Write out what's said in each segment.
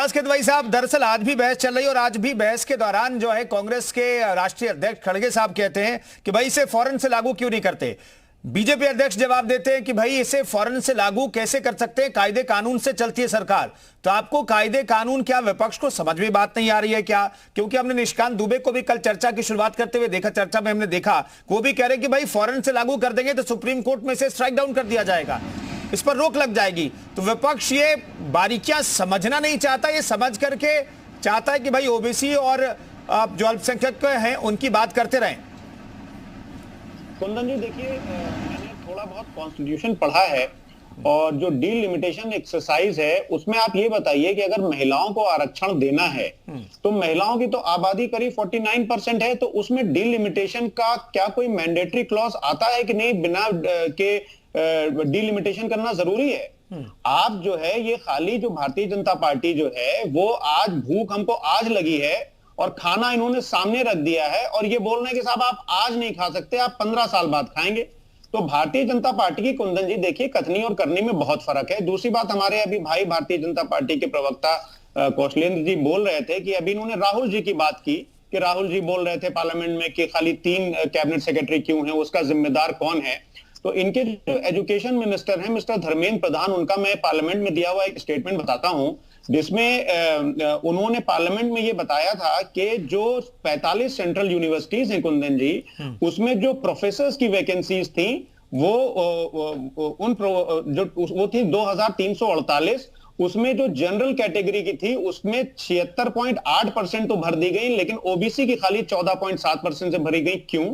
फराज किदवई साहब, दरअसल आज भी बहस चल रही है और आज भी बहस के दौरान जो है कांग्रेस के राष्ट्रीय अध्यक्ष खड़गे साहब कहते हैं कि भाई इसे फौरन से लागू क्यों नहीं करते। बीजेपी अध्यक्ष जवाब देते हैं कि भाई इसे फौरन से लागू कैसे कर सकते हैं, कायदे कानून से चलती है सरकार। तो आपको कायदे कानून क्या विपक्ष को समझ में बात नहीं आ रही है क्या? क्योंकि हमने निशिकांत दुबे को भी कल चर्चा की शुरुआत करते हुए देखा, चर्चा में हमने देखा वो भी कह रहे कि भाई फौरन से लागू कर देंगे तो सुप्रीम कोर्ट में से स्ट्राइक डाउन कर दिया जाएगा, इस पर रोक लग जाएगी। तो विपक्ष ये बारीकियां समझना नहीं चाहता, ये समझ करके चाहता है कि भाई ओबीसी और जो अल्पसंख्यक हैं उनकी बात करते रहें। कुंदन जी देखिए, मैंने थोड़ा बहुत कॉन्स्टिट्यूशन पढ़ा है और जो डीलिमिटेशन एक्सरसाइज है उसमें आप ये बताइए कि अगर महिलाओं को आरक्षण देना है तो महिलाओं की तो आबादी करीब 49% है, तो उसमें डीलिमिटेशन का क्या कोई मैंडेटरी क्लॉज आता है कि नहीं, बिना के डीलिमिटेशन करना जरूरी है। आप जो है ये खाली जो भारतीय जनता पार्टी जो है वो आज भूख हमको आज लगी है और खाना इन्होंने सामने रख दिया है और ये बोल रहे हैं कि साहब आप आज नहीं खा सकते, आप 15 साल बाद खाएंगे। तो भारतीय जनता पार्टी की, कुंदन जी देखिए, कथनी और करनी में बहुत फर्क है। दूसरी बात, हमारे अभी भाई भारतीय जनता पार्टी के प्रवक्ता कौशलेंद्र जी बोल रहे थे कि अभी इन्होंने राहुल जी की बात की कि राहुल जी बोल रहे थे पार्लियामेंट में कि खाली 3 कैबिनेट सेक्रेटरी क्यों है, उसका जिम्मेदार कौन है। तो इनके जो एजुकेशन मिनिस्टर हैं मिस्टर धर्मेंद्र प्रधान, उनका मैं पार्लियामेंट में दिया हुआ एक स्टेटमेंट बताता हूं जिसमें उन्होंने पार्लियामेंट में ये बताया था कि जो 45 सेंट्रल यूनिवर्सिटीज हैं कुंदन जी, उसमें जो प्रोफेसर्स की वैकेंसीज थी वो वो थी 2348। उसमें जो जनरल कैटेगरी की थी उसमें 76.8% तो भर दी गई, लेकिन ओबीसी की खाली 14.7% से भरी गई। क्यों?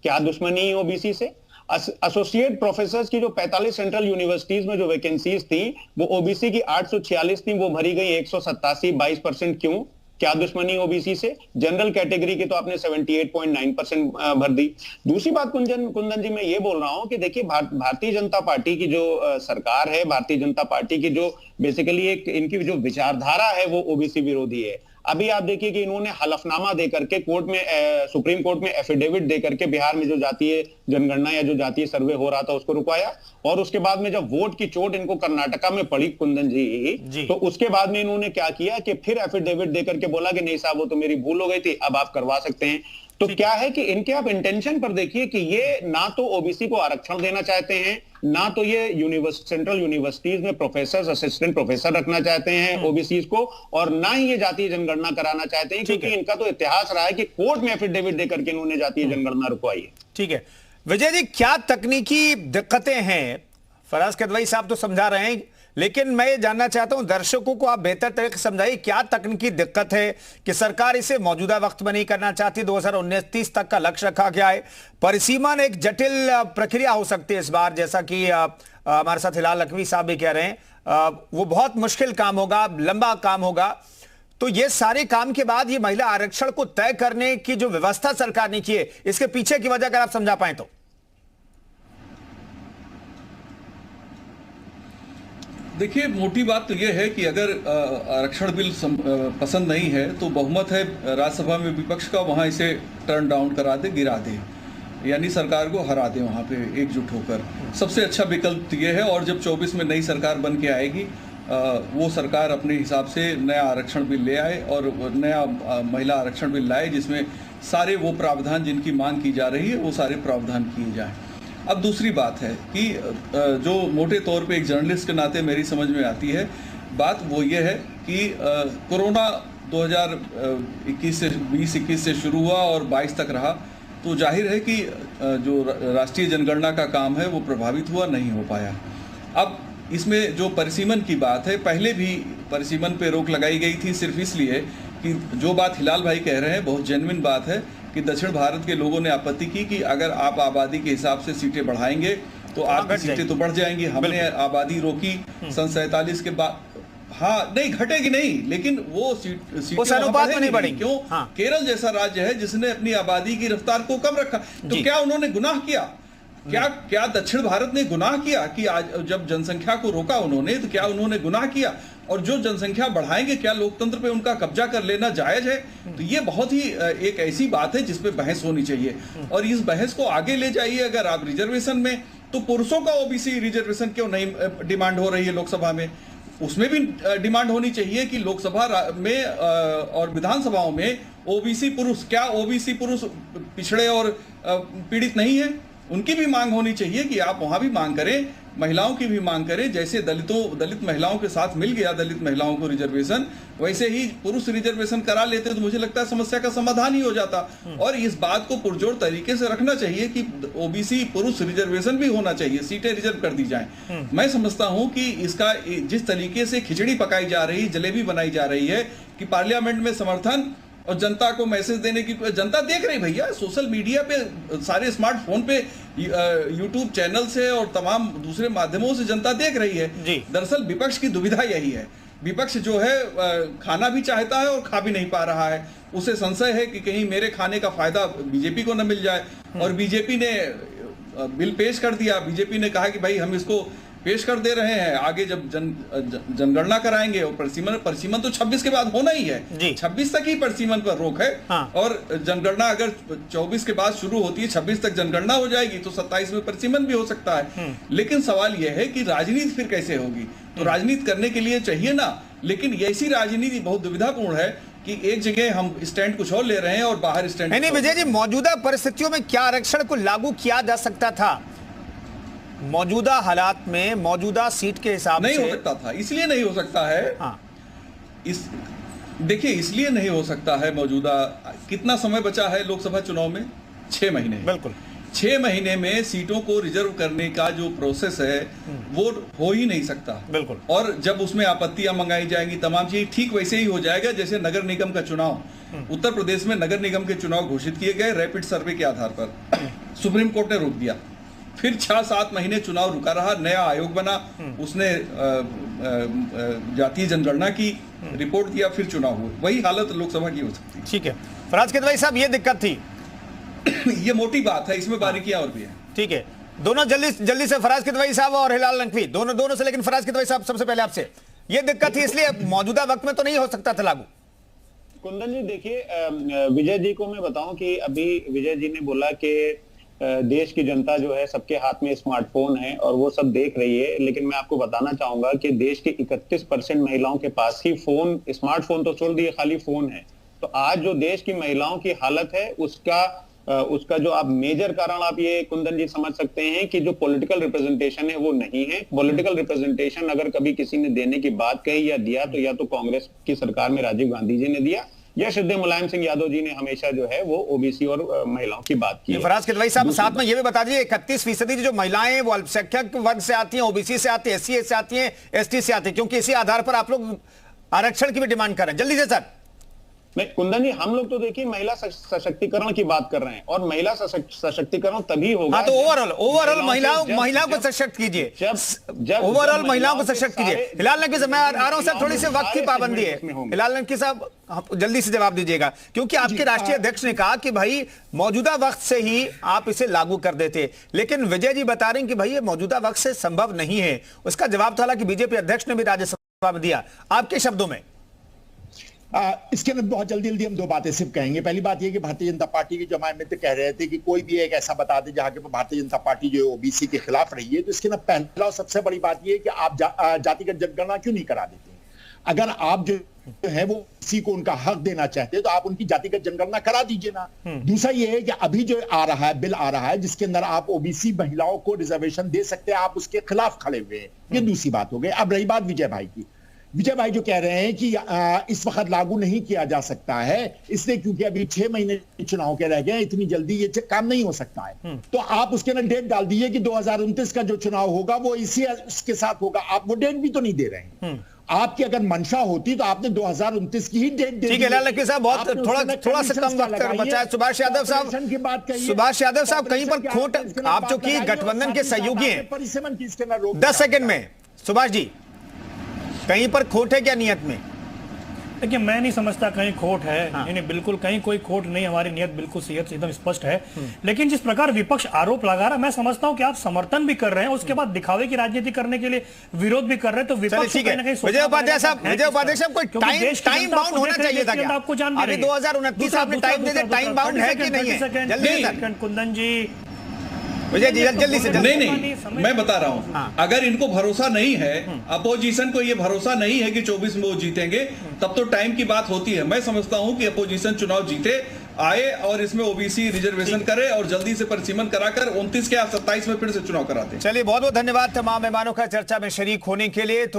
क्या दुश्मनी है ओबीसी से? एसोसिएट प्रोफेसर्स की जो 45 सेंट्रल यूनिवर्सिटीज में जो वैकेंसीज थी वो ओबीसी की 846 थी, वो भरी गई 187, 22%। क्यों? क्या दुश्मनी ओबीसी से? जनरल कैटेगरी की तो आपने 78.9% भर दी। दूसरी बात कुंदन जी मैं ये बोल रहा हूं कि देखिए भारतीय जनता पार्टी की जो सरकार है, भारतीय जनता पार्टी की जो बेसिकली एक इनकी जो विचारधारा है वो ओबीसी विरोधी है। अभी आप देखिए कि इन्होंने हलफनामा देकर के कोर्ट में, सुप्रीम कोर्ट में एफिडेविट देकर के बिहार में जो जातीय जनगणना या जो जातीय सर्वे हो रहा था उसको रुकवाया, और उसके बाद में जब वोट की चोट इनको कर्नाटका में पड़ी कुंदन जी, तो उसके बाद में इन्होंने क्या किया कि फिर एफिडेविट देकर के बोला कि नहीं साहब वो तो मेरी भूल हो गई थी, अब आप करवा सकते हैं। तो क्या है कि इनके आप इंटेंशन पर देखिए कि ये ना तो ओबीसी को आरक्षण देना चाहते हैं, ना तो ये सेंट्रल यूनिवर्सिटीज में प्रोफेसर, असिस्टेंट प्रोफेसर रखना चाहते हैं ओबीसी को, और ना ही ये जातीय जनगणना कराना चाहते हैं, क्योंकि इनका तो इतिहास रहा है कि कोर्ट में एफिडेविट देकर के इन्होंने जातीय जनगणना रुकवाई है। ठीक है विजय जी, क्या तकनीकी दिक्कतें हैं? फराज किदवई साहब तो समझा रहे हैं, लेकिन मैं ये जानना चाहता हूं, दर्शकों को आप बेहतर तरीके से समझाइए क्या तकनीकी दिक्कत है कि सरकार इसे मौजूदा वक्त में नहीं करना चाहती। 2019-30 तक का लक्ष्य रखा गया है। परिसीमन एक जटिल प्रक्रिया हो सकती है इस बार, जैसा कि हमारे साथ हिलाल लखवी साहब भी कह रहे हैं, वो बहुत मुश्किल काम होगा, लंबा काम होगा। तो ये सारे काम के बाद ये महिला आरक्षण को तय करने की जो व्यवस्था सरकार ने की है, इसके पीछे की वजह अगर आप समझा पाए तो। देखिए, मोटी बात तो यह है कि अगर आरक्षण बिल पसंद नहीं है तो बहुमत है राज्यसभा में विपक्ष का, वहां इसे टर्न डाउन करा दे, गिरा दे, यानी सरकार को हरा दे वहां पे एकजुट होकर। सबसे अच्छा विकल्प ये है। और जब 24 में नई सरकार बन के आएगी, वो सरकार अपने हिसाब से नया आरक्षण बिल ले आए और नया महिला आरक्षण बिल लाए जिसमें सारे वो प्रावधान जिनकी मांग की जा रही है वो सारे प्रावधान किए जाएं। अब दूसरी बात है कि जो मोटे तौर पे एक जर्नलिस्ट के नाते मेरी समझ में आती है बात, वो ये है कि कोरोना 2021 से 20-21 से शुरू हुआ और 22 तक रहा, तो जाहिर है कि जो राष्ट्रीय जनगणना का काम है वो प्रभावित हुआ, नहीं हो पाया। अब इसमें जो परिसीमन की बात है, पहले भी परिसीमन पे रोक लगाई गई थी सिर्फ इसलिए कि जो बात हिलाल भाई कह रहे हैं बहुत जेन्युइन बात है कि दक्षिण भारत के लोगों ने आपत्ति की कि अगर आप आबादी के हिसाब से सीटें बढ़ाएंगे तो आपकी सीटें तो बढ़ जाएंगी। हमने आबादी रोकी सन 47 के बाद। हाँ, नहीं घटेगी नहीं, लेकिन वो सीटें अनुपात में नहीं बढ़ेंगी। क्यों? हाँ। केरल जैसा राज्य है जिसने अपनी आबादी की रफ्तार को कम रखा, तो क्या उन्होंने गुनाह किया? क्या दक्षिण भारत ने गुनाह किया कि आज जब जनसंख्या को रोका उन्होंने, तो क्या उन्होंने गुनाह किया? और जो जनसंख्या बढ़ाएंगे, क्या लोकतंत्र पे उनका कब्जा कर लेना जायज है? तो ये बहुत ही एक ऐसी बात है जिसपे बहस होनी चाहिए, और इस बहस को आगे ले जाइए। अगर आप रिजर्वेशन में, तो पुरुषों का ओबीसी रिजर्वेशन क्यों नहीं डिमांड हो रही है लोकसभा में? उसमें भी डिमांड होनी चाहिए कि लोकसभा में और विधानसभाओं में ओबीसी पुरुष, क्या ओबीसी पुरुष पिछड़े और पीड़ित नहीं है? उनकी भी मांग होनी चाहिए कि आप वहां भी मांग करें, महिलाओं की भी मांग करें। जैसे दलित महिलाओं के साथ मिल गया दलित महिलाओं को रिजर्वेशन, वैसे ही पुरुष रिजर्वेशन करा लेते तो मुझे लगता है समस्या का समाधान ही हो जाता। और इस बात को पुरजोर तरीके से रखना चाहिए कि ओबीसी पुरुष रिजर्वेशन भी होना चाहिए, सीटें रिजर्व कर दी जाएं। मैं समझता हूं कि इसका जिस तरीके से खिचड़ी पकाई जा रही, जलेबी बनाई जा रही है कि पार्लियामेंट में समर्थन और जनता को मैसेज देने की, जनता देख रही भैया, सोशल मीडिया पे, सारे स्मार्टफोन पे, यूट्यूब चैनल से और तमाम दूसरे माध्यमों से जनता देख रही है। दरअसल विपक्ष की दुविधा यही है, विपक्ष जो है खाना भी चाहता है और खा भी नहीं पा रहा है। उसे संशय है कि कहीं मेरे खाने का फायदा बीजेपी को न मिल जाए। और बीजेपी ने बिल पेश कर दिया, बीजेपी ने कहा कि भाई हम इसको पेश कर दे रहे हैं, आगे जब जनगणना कराएंगे और परिसीमन तो 26 के बाद होना ही है, 26 तक ही परिसीमन पर रोक है। हाँ। और जनगणना अगर 24 के बाद शुरू होती है, 26 तक जनगणना हो जाएगी तो 27 में परिसीमन भी हो सकता है। लेकिन सवाल यह है कि राजनीति फिर कैसे होगी? तो राजनीति करने के लिए चाहिए ना, लेकिन ऐसी राजनीति बहुत दुविधापूर्ण है कि एक जगह हम स्टैंड कुछ और ले रहे हैं और बाहर स्टैंड नहीं। विजय जी, मौजूदा परिस्थितियों में क्या आरक्षण को लागू किया जा सकता था? मौजूदा हालात में, मौजूदा सीट के हिसाब से नहीं हो सकता था, इसलिए नहीं हो सकता है। हाँ। देखिए, इसलिए नहीं हो सकता है। मौजूदा कितना समय बचा है लोकसभा चुनाव में? 6 महीने। बिल्कुल 6 महीने में सीटों को रिजर्व करने का जो प्रोसेस है वो हो ही नहीं सकता। बिल्कुल। और जब उसमें आपत्तियां मंगाई जाएंगी, तमाम चीज ठीक वैसे ही हो जाएगा जैसे नगर निगम का चुनाव। उत्तर प्रदेश में नगर निगम के चुनाव घोषित किए गए रैपिड सर्वे के आधार पर, सुप्रीम कोर्ट ने रोक दिया। फिर 6-7 महीने चुनाव रुका रहा, नया आयोग बना, उसने जातीय जनगणना की रिपोर्ट दिया, फिर चुनाव हुए। वही हालत लोकसभा की हो सकती है। ठीक है फराज किदवई साहब, ये दिक्कत थी। ये मोटी बात है, इसमें बारीकियां और भी है। ठीक है, दोनों जल्दी से, फराज किदवई साहब और हिलाल नकवी, दोनों से। लेकिन फराज किदवई साहब, सबसे पहले आपसे, ये दिक्कत थी इसलिए मौजूदा वक्त में तो नहीं हो सकता था लागू। कुंदन जी देखिए, विजय जी को मैं बताऊं कि अभी विजय जी ने बोला कि देश की जनता जो है सबके हाथ में स्मार्टफोन है और वो सब देख रही है, लेकिन मैं आपको बताना चाहूंगा कि देश के 31% महिलाओं के पास ही फोन, स्मार्टफोन तो छोड़ दिए, खाली फोन है। तो आज जो देश की महिलाओं की हालत है उसका जो आप मेजर कारण आप ये कुंदन जी समझ सकते हैं कि जो पॉलिटिकल रिप्रेजेंटेशन है वो नहीं है। पॉलिटिकल रिप्रेजेंटेशन अगर कभी किसी ने देने की बात कही या दिया तो या तो कांग्रेस की सरकार में राजीव गांधी जी ने दिया या श्रद्धेय मुलायम सिंह यादव जी ने हमेशा जो है वो ओबीसी और महिलाओं की बात की। फराज किदवई साहब, साथ में ये भी बता दीजिए, 31% जो महिलाएं हैं वो अल्पसंख्यक वर्ग से आती हैं, ओबीसी से आती है, एससी से आती हैं, एसटी से आती है, क्योंकि इसी आधार पर आप लोग आरक्षण की भी डिमांड कर रहे हैं। जल्दी से सर। नहीं कुंदन जी, हम लोग तो देखिए महिला सशक्तिकरण की बात कर रहे हैं और महिला सशक्तिकरण तभी होगा। हाँ, तो ओवरऑल महिलाओं को सशक्त कीजिए, जब ओवरऑल महिलाओं को सशक्त कीजिए। हिलाल नकवी साहब, मैं आ रहा हूं सर, थोड़ी सी वक्त की पाबंदी है। हिलाल नकवी साहब जल्दी से जवाब दीजिएगा, क्योंकि आपके राष्ट्रीय अध्यक्ष ने कहा कि भाई मौजूदा वक्त से ही आप इसे लागू कर देते, लेकिन विजय जी बता रहे हैं कि भाई ये मौजूदा वक्त से संभव नहीं है। उसका जवाब तो हालांकि बीजेपी अध्यक्ष ने भी राज्यसभा में दिया। आपके शब्दों में इसके अंदर बहुत जल्दी हम 2 बातें सिर्फ कहेंगे। पहली बात यह कि भारतीय जनता पार्टी के जो हमारे मित्र कह रहे थे कि कोई भी एक ऐसा बता दे जहां के भारतीय जनता पार्टी जो ओबीसी के खिलाफ रही है, तो इसके अंदर पहला और सबसे बड़ी बात यह है कि आप जातिगत जनगणना क्यों नहीं करा देते? अगर आप जो है वो किसी को उनका हक देना चाहते हैं तो आप उनकी जातिगत जनगणना करा दीजिए ना। दूसरा ये है कि अभी जो आ रहा है, बिल आ रहा है जिसके अंदर आप ओबीसी महिलाओं को रिजर्वेशन दे सकते हैं, आप उसके खिलाफ खड़े हुए हैं। ये दूसरी बात हो गई। अब रही बात विजय भाई की, विजय भाई जो कह रहे हैं कि इस वक्त लागू नहीं किया जा सकता है इसलिए क्योंकि अभी 6 महीने चुनाव के रह गए, इतनी जल्दी ये काम नहीं हो सकता है। तो आप उसके अंदर डेट डाल दीजिए कि 2029 का जो चुनाव होगा वो इसी इसके साथ होगा। आप वो डेट भी तो नहीं दे रहे हैं। आपकी अगर मंशा होती तो आपने 2029 की ही डेट दे दी। ठीक है लाल नकवी साहब, बहुत थोड़ा सा कम वक्त बचा है। सुभाष यादव साहब कहीं पर खोट, आप जो कि गठबंधन के सहयोगी हैं, 10 सेकंड में सुभाष जी, कहीं पर खोट है क्या नियत में? देखिए, मैं नहीं समझता कहीं खोट है। हाँ। नहीं, बिल्कुल कहीं कोई खोट नहीं, हमारी नियत बिल्कुल सही एकदम स्पष्ट है। लेकिन जिस प्रकार विपक्ष आरोप लगा रहा है, मैं समझता हूं कि आप समर्थन भी कर रहे हैं, उसके बाद दिखावे की राजनीति करने के लिए विरोध भी कर रहे हैं। तो विपक्ष कहीं ना कहीं विजय उपाध्याय साहब कोई टाइम बाउंड होना चाहिए था क्या? आपको जानकारी अभी 2029 आपने टाइम दे दिया, टाइम बाउंड है कि नहीं है? जल्दी कुंदन जी, विजय जी जल्दी से नहीं मैं बता रहा हूं, अगर इनको भरोसा नहीं है, अपोजिशन को ये भरोसा नहीं है कि 24 में वो जीतेंगे, तब तो टाइम की बात होती है। मैं समझता हूं कि अपोजिशन चुनाव जीते, आए और इसमें ओबीसी रिजर्वेशन करे और जल्दी से परिसीमन कराकर 29 के 27 में फिर से चुनाव कराते। चलिए बहुत बहुत धन्यवाद तमाम मेहमानों का चर्चा में शरीक होने के लिए। तो